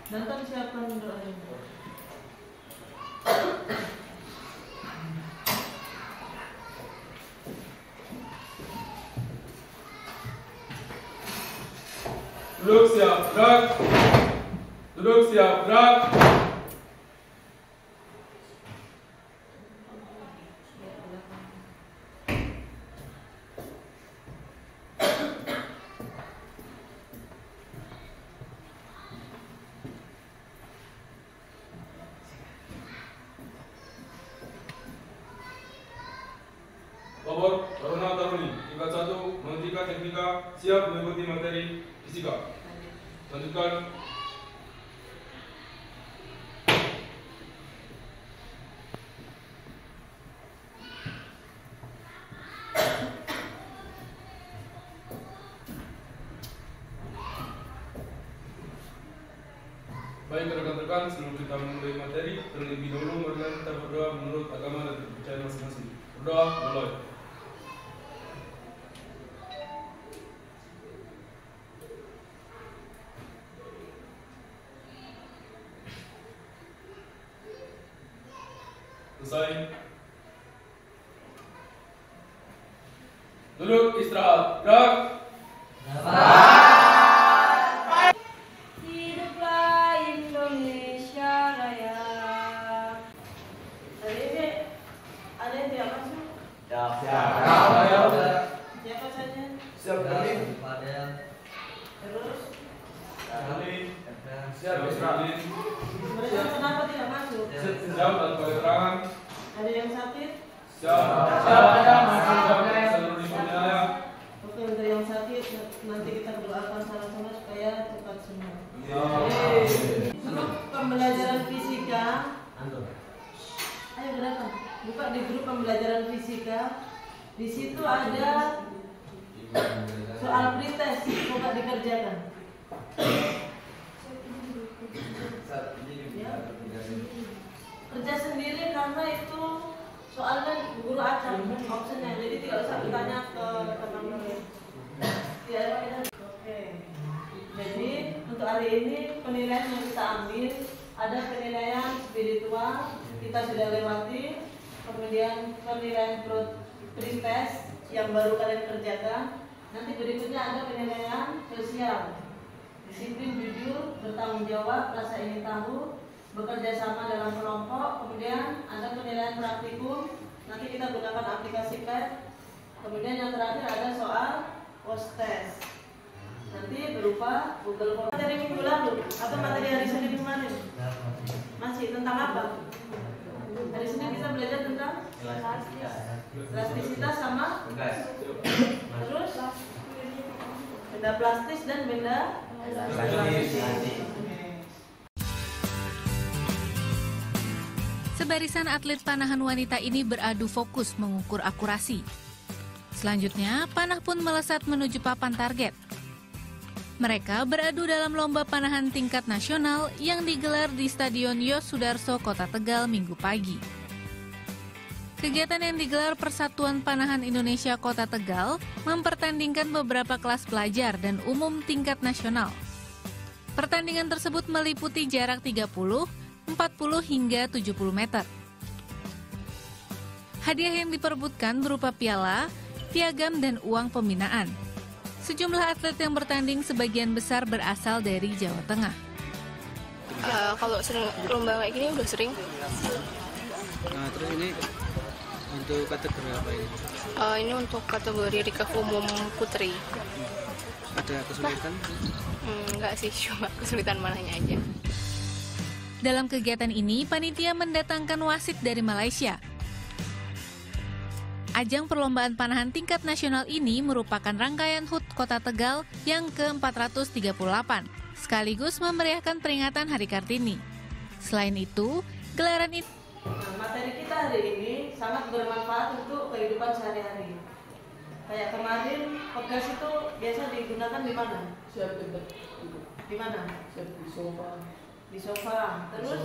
Nanti siapkan doanya. Duduk siap gerak. Duduk siap gerak. Babor, Taruna Taruni, tingkat 1, menghentikan teknika, siap mengikuti materi fisika. Lanjutkan. Baik rekan-rekan, sebelum kita memulai materi, terlebih dahulu marilah kita berdoa menurut agama dan kepercayaan masing-masing. Berdoa mulai. Selesai. Duduk istirahat. Gerak. Hiduplah Indonesia Raya. Hari ini ada yang tidak masuk? Siap. Siapa saja? Siap. Terus? Siap istirahat. Mereka kenapa tidak masuk? Siap tanpa keterangan. Ada yang sakit? Siap. Seluruh penilaian. Oke, untuk yang sakit nanti kita berdoakan sama-sama supaya cepat sembuh. Untuk pembelajaran fisika, ayo berdatang. Buka di grup pembelajaran fisika. Di situ ada soal pretest, coba dikerjakan. Ya. Kerja sendiri karena itu soalnya guru acak optionnya, jadi tidak usah bertanya ke teman-teman. Oke. Jadi untuk hari ini penilaian yang kita ambil ada penilaian spiritual kita sudah lewati, kemudian penilaian pretest yang baru kalian kerjakan. Nanti berikutnya ada penilaian sosial, disiplin, jujur, bertanggung jawab, rasa ingin tahu, bekerja sama dalam kelompok. Kemudian ada penilaian praktikum, nanti kita gunakan aplikasi PET. Kemudian yang terakhir ada soal post test, nanti berupa Google Form. Materi minggu lalu atau materi hari Senin kemarin masih tentang apa? Hari Senin kita belajar tentang elastisitas sama terus benda plastis dan benda plastis. Sebarisan atlet panahan wanita ini beradu fokus mengukur akurasi. Selanjutnya, panah pun melesat menuju papan target. Mereka beradu dalam lomba panahan tingkat nasional yang digelar di Stadion Yos Sudarso, Kota Tegal, Minggu pagi. Kegiatan yang digelar Persatuan Panahan Indonesia Kota Tegal mempertandingkan beberapa kelas pelajar dan umum tingkat nasional. Pertandingan tersebut meliputi jarak 30, 40 hingga 70 meter. Hadiah yang diperebutkan berupa piala, piagam, dan uang pembinaan. Sejumlah atlet yang bertanding sebagian besar berasal dari Jawa Tengah. Kalau sering lomba kayak gini udah sering. Nah, terus ini untuk kategori apa ini? Ini untuk kategori recurve umum putri. Ada kesulitan? Enggak sih, cuma kesulitan manahnya aja. Dalam kegiatan ini, panitia mendatangkan wasit dari Malaysia. Ajang perlombaan panahan tingkat nasional ini merupakan rangkaian HUT Kota Tegal yang ke-438, sekaligus memeriahkan peringatan Hari Kartini. Selain itu, gelaran itu materi kita hari ini sangat bermanfaat untuk kehidupan sehari-hari. Kayak kemarin, pegas itu biasa digunakan di mana? Di mana? Di sofa, terus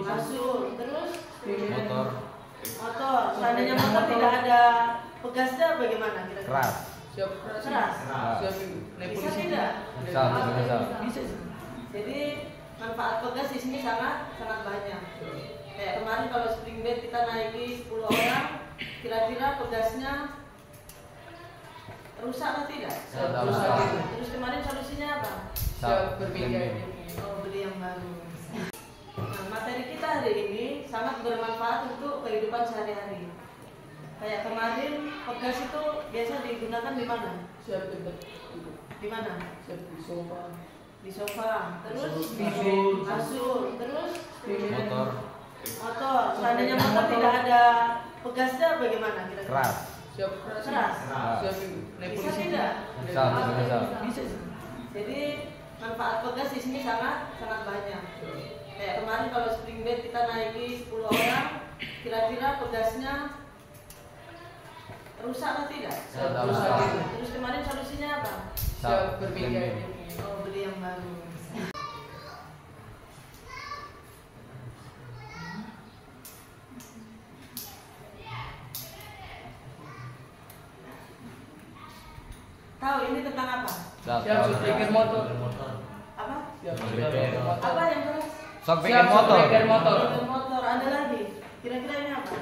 kasur, terus motor. Seandainya motor tidak ada pegasnya bagaimana? Keras. Bisa tidak? Bisa. Jadi manfaat pegas di sini sangat banyak. Kayak kemarin kalau spring bed kita naiki 10 orang, kira-kira pegasnya rusak atau tidak? Rusak. Terus kemarin solusinya apa? Beli yang baru. Nah, materi kita hari ini sangat bermanfaat untuk kehidupan sehari-hari. Kayak kemarin pegas itu biasa digunakan di mana? Di mana? Di sofa. Terus kasur. Terus motor. Seandainya motor tidak ada pegasnya bagaimana kira-kira? Keras. Bisa tidak? Bisa. Jadi manfaat pegas di sini sangat banyak. Kayak kemarin kalau spring bed kita naiki 10 orang, kira-kira pegasnya rusak atau tidak? Rusak. Terus kemarin solusinya apa? Beli yang baru. Tahu ini tentang apa? motor. Apa? Motor. Apa yang keras? Sok bikin motor. Motor. Ada lagi. Kira-kira ini apa?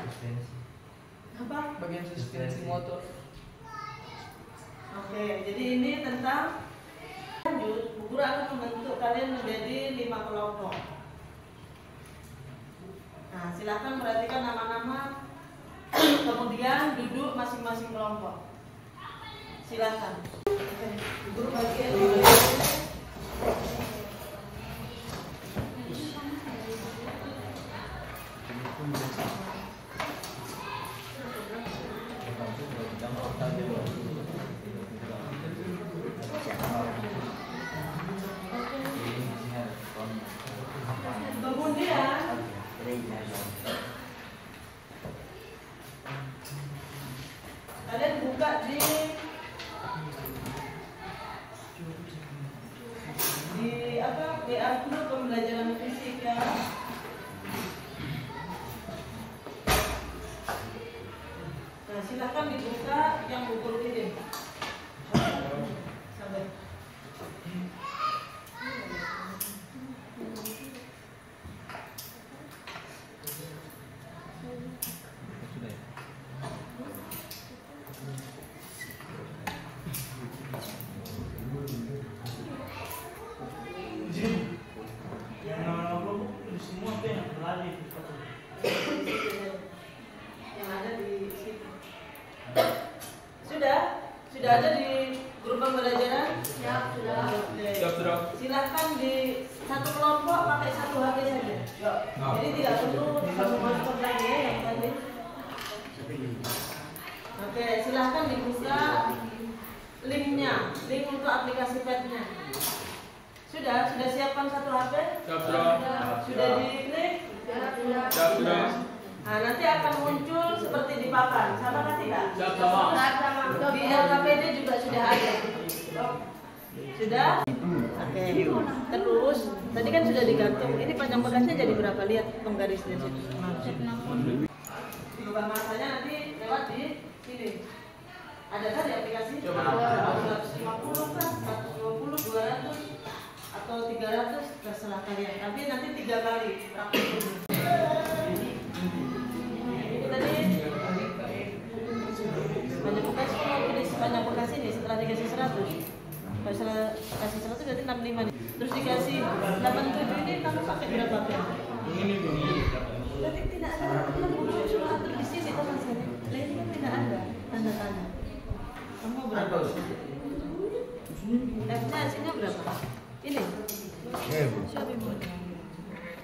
Apa? Bagian suspensi motor. Oke, jadi ini tentang lanjut. Bu Guru akan membentuk kalian menjadi 5 kelompok. Nah, silakan perhatikan nama-nama, kemudian duduk masing-masing kelompok. Silakan. Bu Guru bagi kalian buka di apa? WA group pembelajaran fisika. Nah, silakan dibuka yang Bu Guru kirim. Sampai. Yang ada di situ. Sudah ada di grup pembelajaran? Ya, sudah. Sudah. Silakan di satu kelompok pakai satu HP saja. Jadi tidak perlu masuk lagi ya yang tadi. Oke, silakan dibuka linknya, link untuk aplikasi Pad-nya. Sudah siapkan satu HP? Sudah diklik? Sudah. Nah, nanti akan muncul seperti di papan, sama kan tidak? Sama. Di LKPD juga sudah ada. Sudah? Oke. Terus, tadi kan sudah digantung. Ini panjang bekasnya jadi berapa? Lihat penggarisnya situ. Berubah masanya nanti lewat di sini. Ada kan di aplikasi? 150 kan? 150, 200 atau 300 terserah kalian. Tapi nanti 3 kali praktik ini. Ini tadi banyak bekas ini setelah dikasih 100. Kalau setelah kasih 100 berarti 65 nih. Terus dikasih 87 ini kamu pakai berapa pen? Berarti tidak ada cuma atur di sini teman saya. Ini kan tidak ada tanda-tanda. Kamu berapa? F-nya hasilnya berapa? Ini.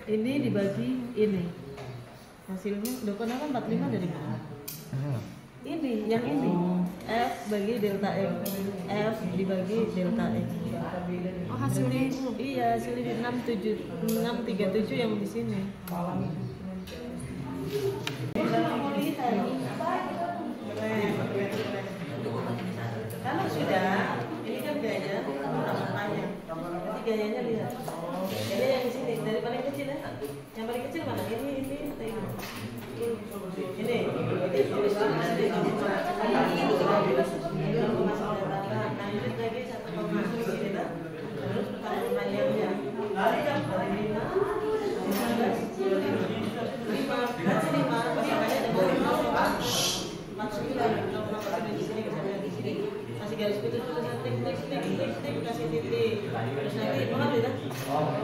Ini dibagi ini. Hasilnya dokumen 45 dari mana? Ini, yang ini. F bagi delta X. F dibagi delta X. Oh, hasilnya itu. Iya, hasilnya 637 yang di sini. Kalau sudah, ini kan gaya panjang. Nanti gayanya lihat. Gaya yang di sini dari paling kecil ya. Yang paling kecil mana? Ini atau ini? Ini tulis di sini. Nah, ini lagi 1,5 di sini lah. Terus nanti mana kita?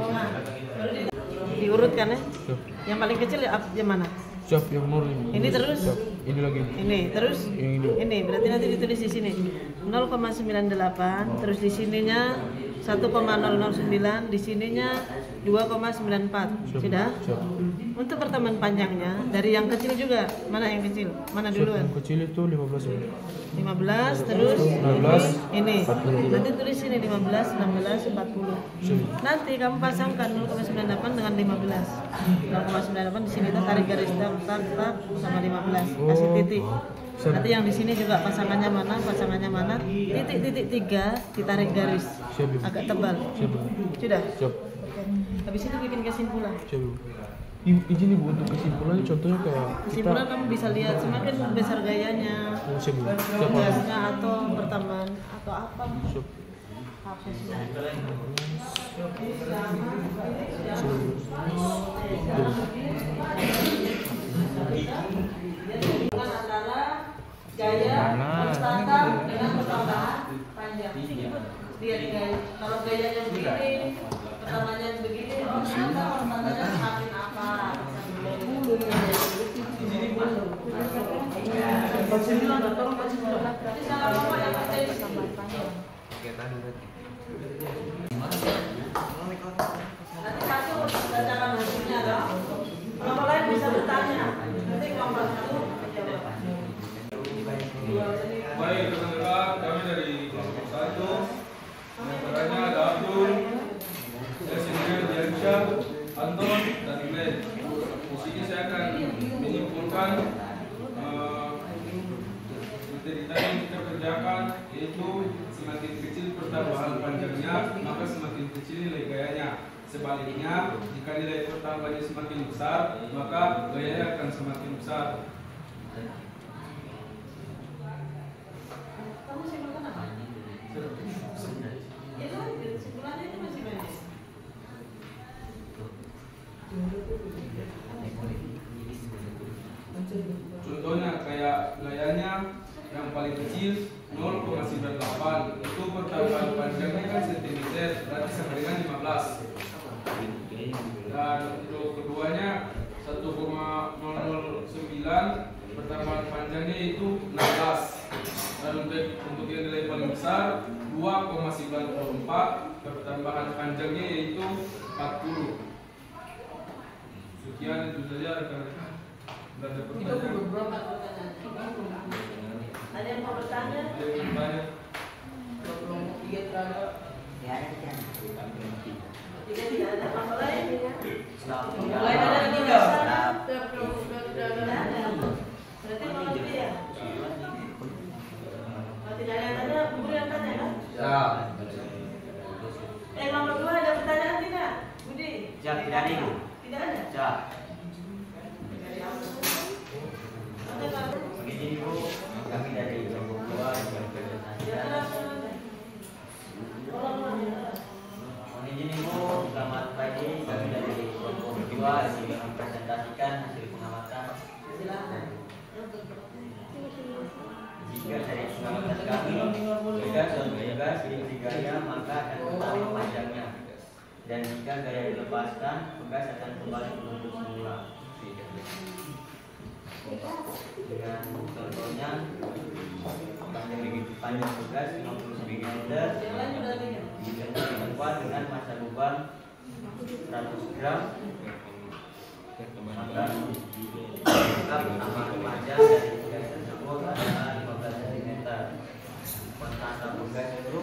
Nah, baru diurutkan ya. Yang paling kecil yang mana? Siap, yang nol ini. Ini terus? Siap. Ini lagi. Ini terus? Yang ini. Ini berarti nanti ditulis di sini 0,98, terus di sininya 1,009, di sininya 2,94. Sudah? Siap. Untuk pertemuan panjangnya dari yang kecil juga. Mana yang kecil? Mana duluan? Yang kecil itu 15. 15 terus 16 ini. 40. Nanti tulis sini 15, 16, 40. Nanti kamu pasangkan 0,98 dengan 15. 0,98 di sini tuh tarik garis tak sama 15. Kasih titik. Nanti yang di sini juga pasangannya mana? Titik 3 ditarik garis. Agak tebal. Sudah? Siap. Habis itu bikin kesimpulan. Siap. Izin Ibu untuk kesimpulan, contohnya kayak Kesimpulan kamu bisa lihat semakin besar gayanya, biasanya atau pertambahan atau apa? Apa sih? Antara gaya konstanta dengan pertambahan panjang. Lihat gaya, kalau gayanya begini, pertamanya begini, konstantanya semakin apa? Nanti satu bacakan hasilnya dong. Kelompok lain bisa bertanya. Nanti kelompok satu menjawab. Baik, rekan-rekan, kami dari kelompok 1. Antaranya ada Abdul, saya sendiri Diansyah, Anton, dan Glenn. Di sini saya akan menyimpulkan materi tadi yang kita kerjakan, yaitu semakin kecil pertambahan panjangnya, maka semakin kecil nilai gayanya. Sebaliknya, jika nilai pertambahannya semakin besar, maka gayanya akan semakin besar. Kamu simpulkan apa? Ya kan, simpulannya itu masih banyak. Contohnya kayak gayanya yang paling kecil 0,98, itu pertambahan panjangnya kan sentimeter, berarti sama dengan 15. Dan untuk keduanya 1,009, pertambahan panjangnya itu 16. Dan untuk yang nilai paling besar 2,94, pertambahan panjangnya yaitu 40. Sekian itu saja rekan-rekan. Ada pertanyaan? Ada yang mau bertanya? Ada yang bertanya? Tidak ada apa lain. Mulai ada lagi enggak? Berarti kalau dia. Kalau tidak ada yang tanya, guru yang tanya kan? Ya. Nomor 2 ada pertanyaan tidak? Budi? Ya, tidak ada, Ibu. Tidak ada? Ya. Ada kan? Begini, Ibu, kami dari kelompok 2 yang berpresentasi. Mohon izin, Ibu, selamat pagi. Kami dari kelompok 2 yang mempresentasikan hasil pengamatan. Jika dari pengamatan kami, jika suatu tugas di gaya maka akan bertambah panjangnya. Dan jika gaya dilepaskan, tugas akan kembali bentuk semula. Dengan contohnya panjang tugas 50 cm ditempat dengan massa beban 100 gram, maka pertambahan panjang dari tugas tersebut adalah 15 cm. Konstanta tugas itu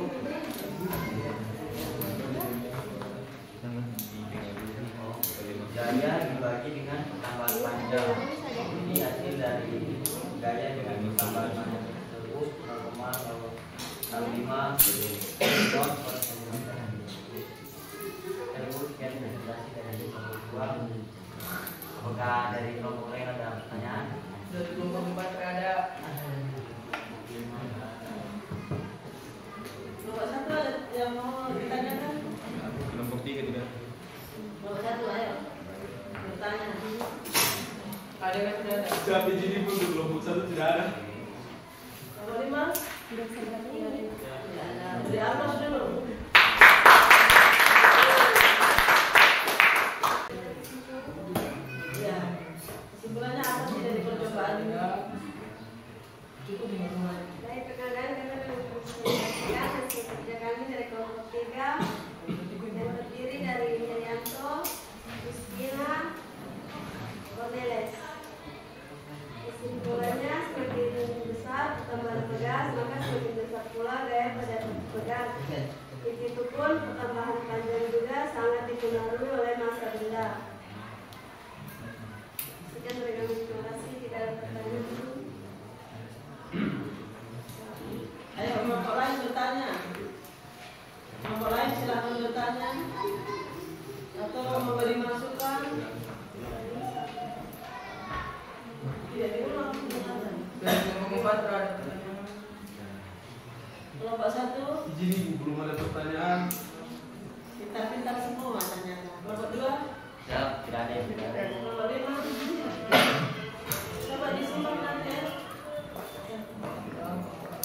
gaya dibagi dengan pertambahan panjang. Ini hasil dari gaya dengan pertambahan panjang tersebut 0,05 ton per centimeter. Sekian presentasi dari kelompok 2. Apakah dari kelompok lain ada pertanyaan? Dari kelompok 4 ada. Kelompok 1 ada yang mau ditanyakan? Kelompok 3 tidak. Kelompok 1 ayo. Bertanya. Ada yang tidak ada. Siap izin Ibu, untuk kelompok 1 tidak ada. Kelompok 5? Tidak ada. Di atas dulu. atau memberi masukan. Tidak diulang penjelasan. Kelompok 1 Izin Ibu, belum ada pertanyaan. pintar-pintar semua tanya. Kelompok 2 Siap, tidak ada yang tidak ada. kelompok 5 coba disumbang nanti ya.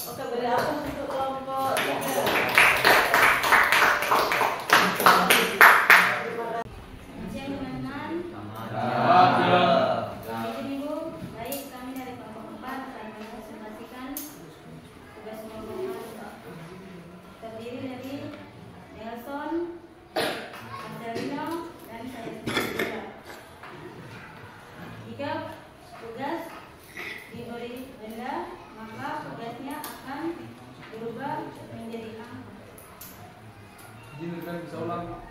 Oke, beri aplaus untuk kelompok 3. Bisa ulang.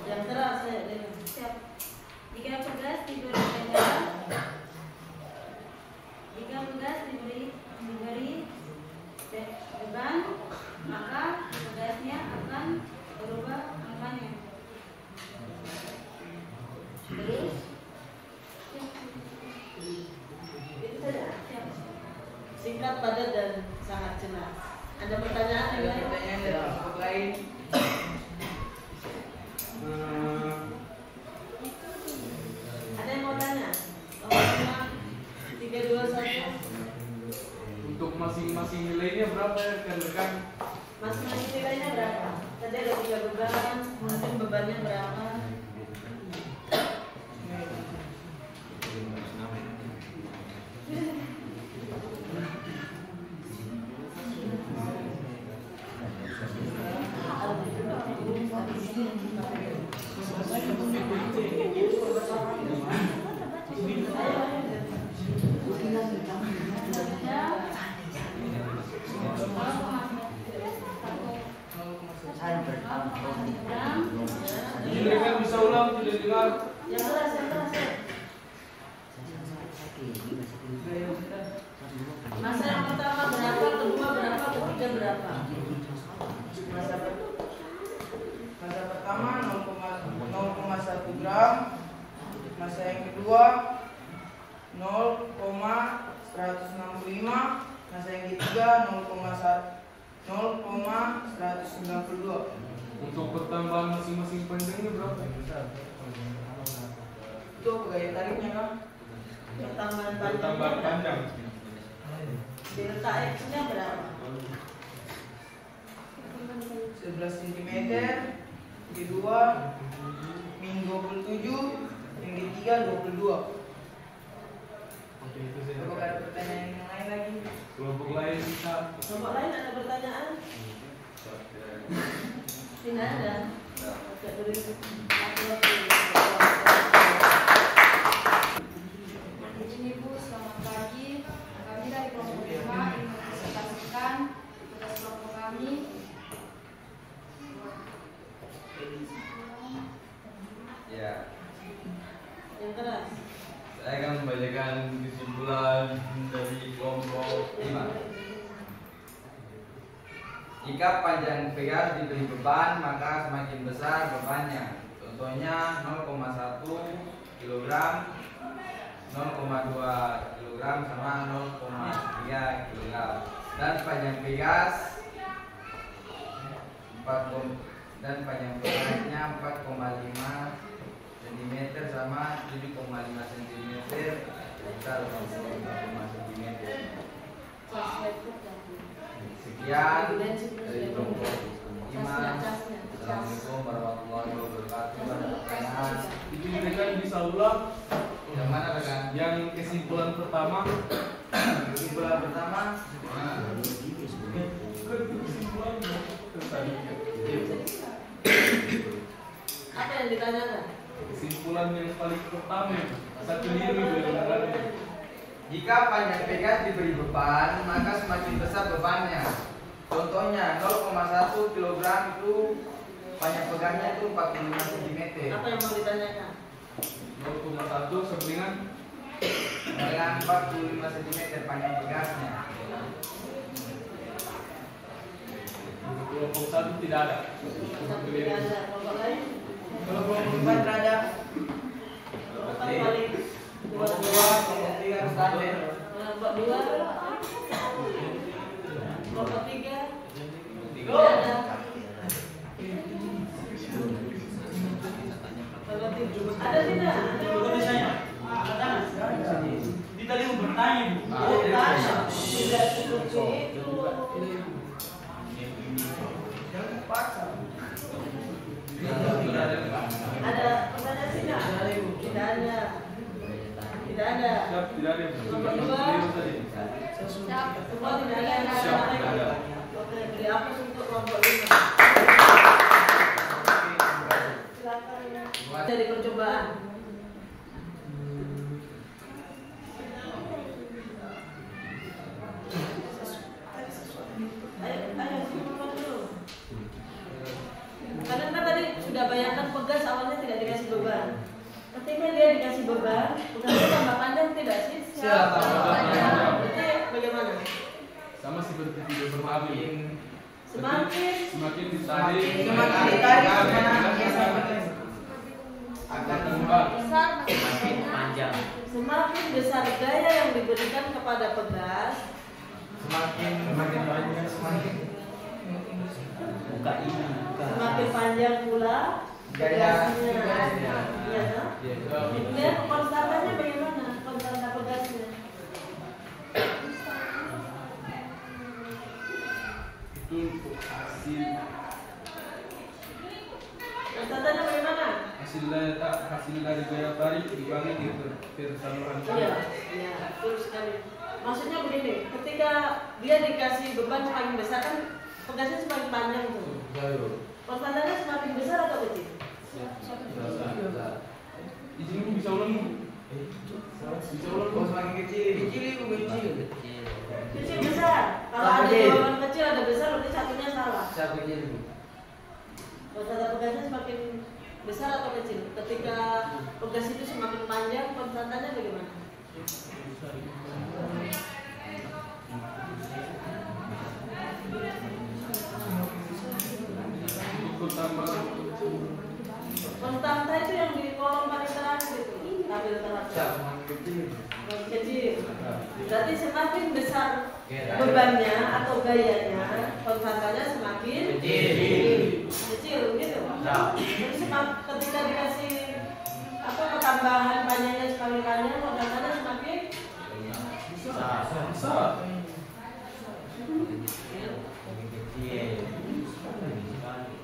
Yang keras ya. Siap. Jika tugas diberi benda, jika tugas diberi beban, maka tugasnya akan berubah angkanya. Terus, Itu saja. siap. Singkat, padat dan sangat jelas. Ada pertanyaan yang lain? Pertanyaan dari kelompok lain. Ada yang mau tanya? Nomor 3, 2, 1. Untuk masing-masing nilainya berapa ya rekan-rekan? Masing-masing nilainya berapa? Tadi ada 3 beban, mungkin bebannya berapa? Izin rekan bisa ulang, tidak dengar. Yang keras, yang keras ya. Masa yang pertama berapa, kedua berapa, ketiga berapa? Masa pertama 0,1 gram. Masa yang kedua 0,165. Masa yang ketiga 0,192. Untuk pertambahan masing-masing panjangnya berapa? Itu apa gaya tariknya kan? Pertambahan Pertambahan panjangnya. panjang. Delta X-nya berapa? 11 cm. Kedua min 27. Yang ketiga 22. Oke, itu saya. Apakah ada pertanyaan yang lain lagi? Kelompok lain bisa. Kelompok lain ada pertanyaan? Tidak ada. Oke, beri aplaus. Izin Ibu, selamat pagi. Kami dari kelompok 5 ingin mempresentasikan tugas kelompok kami. Ya, Yang keras. saya akan membacakan kesimpulan dari kelompok 5. Jika panjang pegas diberi beban, maka semakin besar bebannya. Contohnya 0,1 kg, 0,2 kg sama 0,3 kg. Dan panjang pegas dan panjang pegasnya 4,5 cm sama 7,5 cm besar 5,5 cm. Sekian dari kelompok 5. Assalamualaikum warahmatullahi wabarakatuh. Ada pertanyaan? Izin rekan bisa ulang. Yang mana rekan? Yang kesimpulan pertama. Kesimpulan pertama. Kesimpulan Apa yang ditanyakan? kesimpulan yang paling pertama. Satu diri benar-benar. Jika panjang pegas diberi beban, maka semakin besar bebannya. Contohnya 0,1 kg itu panjang pegangnya itu 45 cm. Apa yang mau ditanyakan? 0,1 sebelingan Dengan 45 cm panjang pegasnya. kelompok 1 tidak ada. Satu tidak ada. Kelompok lain? Kalau kelompok 2, kelompok 3, tidak ada. Ada tidak? Kita lihat bertanya, Bu. Tidak seperti itu. Ada pertanyaan tidak? Tidak ada. Tidak ada. Tidak ada. Nomor 2. Semua tidak ada. Oke, beri hapus untuk kelompok 5. Silakan. Dari percobaan. Ayo, dulu. Karena kan tadi sudah bayangkan pegas awalnya tidak dikasih beban. Ketika dia dikasih beban, bukan tambah panjang tidak sih? Siapa? Berarti bagaimana? Sama seperti video bermain. Semakin ditarik, akan kembang. Semakin panjang. Semakin besar gaya yang diberikan kepada pegas, Semakin panjang semakin Buka ini. semakin panjang pula pegasnya. Iya, no? Kemudian konstantannya bagaimana? Konstanta pegasnya. Itu untuk hasil Konstantanya bagaimana? hasil dari gaya tarik dibagi di persaluran. Iya, iya, betul sekali. Maksudnya begini, ketika dia dikasih beban semakin besar kan pegasnya semakin panjang tuh. Konstantanya semakin besar atau kecil? Izin bisa ulang. Bisa ulang. semakin kecil. Kecil besar. Kalau ada jawaban kecil ada besar berarti satunya salah. Konstanta pegasnya semakin besar atau kecil? Ketika pegas itu semakin panjang, konstantanya bagaimana? Konstanta itu yang di kolom paling terakhir itu, tabel terakhir. Kecil. Berarti semakin besar bebannya atau gayanya, konstantanya semakin kecil, gitu. Jadi ketika dikasih ketambahan panjangnya sekali panjang, konstantanya semakin Besar.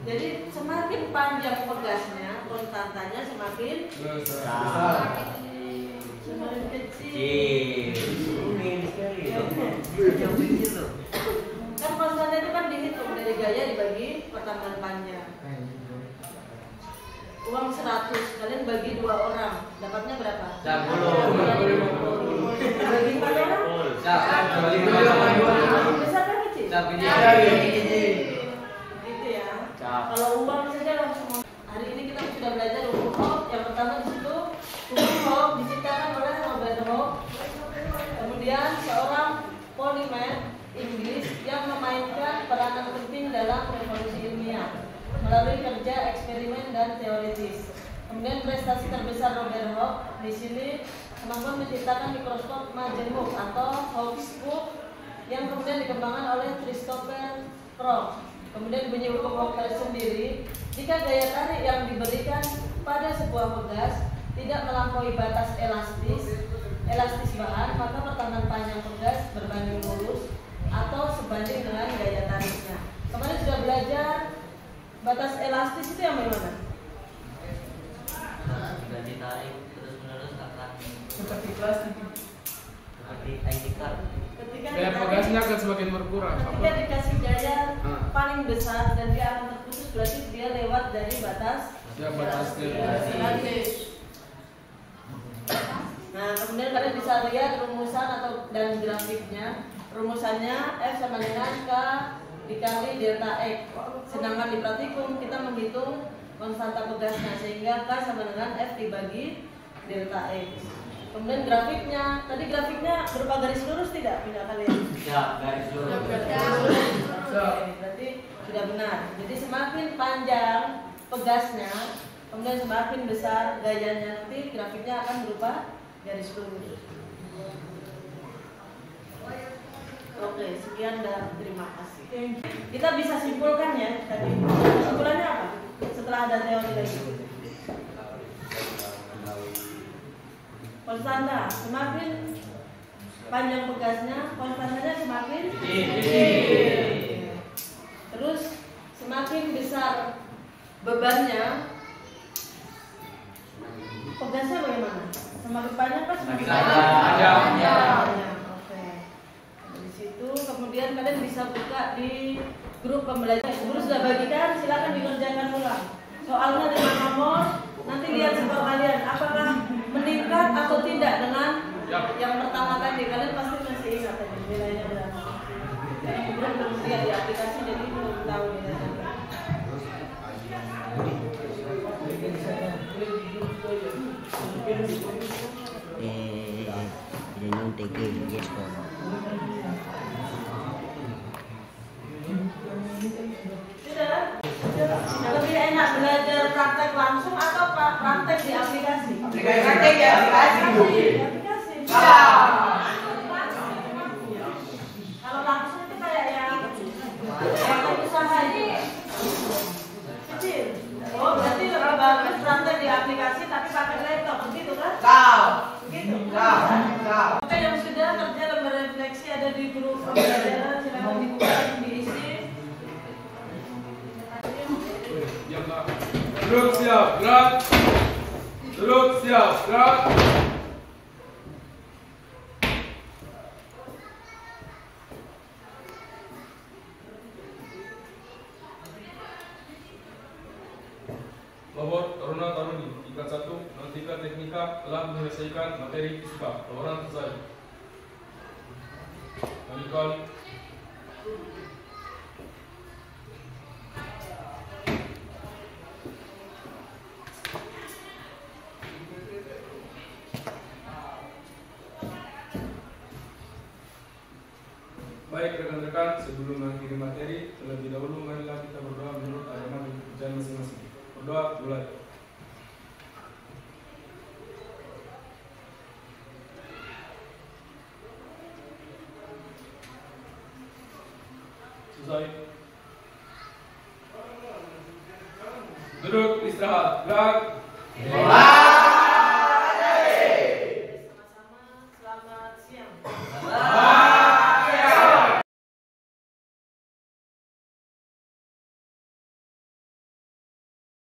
Jadi semakin panjang pegasnya, konstantanya semakin Besar. semakin kecil. Kan konstanta itu kan dihitung dari gaya dibagi pertambahan panjang. Uang 100, kalian bagi 2 orang, dapatnya berapa? 10. Bagi 4 orang? Besar kan kecil? Gitu ya. Kalau uang saja langsung. Hari ini kita sudah belajar hukum Hooke. Yang pertama di situ hukum Hooke diciptakan oleh Robert Hooke. Kemudian seorang polimer Inggris yang memainkan peranan penting dalam revolusi ilmiah melalui kerja eksperimen dan teoritis. Kemudian prestasi terbesar Robert Hooke di sini kemampuan menciptakan mikroskop majemuk atau Hooke's book yang kemudian dikembangkan oleh Christopher Crook. Kemudian bunyi hukum Hooke tersendiri, jika gaya tarik yang diberikan pada sebuah pegas tidak melampaui batas elastis bahan, maka pertahanan panjang pegas berbanding lurus atau sebanding dengan gaya tariknya. Kemarin sudah belajar batas elastis itu yang bagaimana? Jika ditarik terus-menerus akan Seperti plastik. seperti ID card. Gaya pegasnya akan semakin berkurang. Ketika dikasih gaya paling besar dan dia akan terputus, berarti dia lewat dari batas elastis. Nah, kemudian kalian bisa lihat rumusan dan grafiknya. Rumusannya F sama dengan K dikali delta X. Sedangkan di praktikum kita menghitung konstanta pegasnya sehingga K sama dengan F dibagi delta X. Kemudian grafiknya, tadi grafiknya berupa garis lurus tidak punya kalian? Ya, garis lurus. Oke, berarti sudah benar. Jadi semakin panjang pegasnya, kemudian semakin besar gayanya, nanti grafiknya akan berupa garis lurus. Oke, sekian dan terima kasih. Kita bisa simpulkan ya tadi. Simpulannya apa? Setelah ada teori lagi. Konstanta, semakin panjang pegasnya, konstantanya semakin terus semakin besar bebannya, pegasnya bagaimana? Semakin banyak kan semakin panjang. Oke. Dari situ kemudian kalian bisa buka di grup pembelajaran. Guru sudah bagikan, silakan dikerjakan ulang. Soalnya di nomor, nanti lihat skor kalian apakah meningkat atau tidak dengan yang pertama tadi. Kalian pasti masih ingat tadi nilainya berapa. Belum lihat di aplikasi jadi belum tahu nilainya. Lebih enak belajar praktek langsung atau praktek di aplikasi? Praktek di aplikasi. Kalau langsung itu kayak yang praktek usaha itu kecil. Oh, berarti lebih bagus praktek di aplikasi tapi pakai laptop, begitu kan? Begitu. Oke, yang sudah kerja dan berefleksi ada di grup pembelajaran, silakan dibuka dan diisi. Duduk siap, gerak. Duduk siap, gerak. Labor Taruna Taruni tingkat 1 dan tingkat teknika telah menyelesaikan materi fisika. Laporan selesai. Kali-kali. Baik rekan-rekan, sebelum mengakhiri materi, terlebih dahulu marilah kita berdoa menurut agama dan kepercayaan masing-masing. Berdoa mulai. Selesai. Duduk istirahat. Gerak.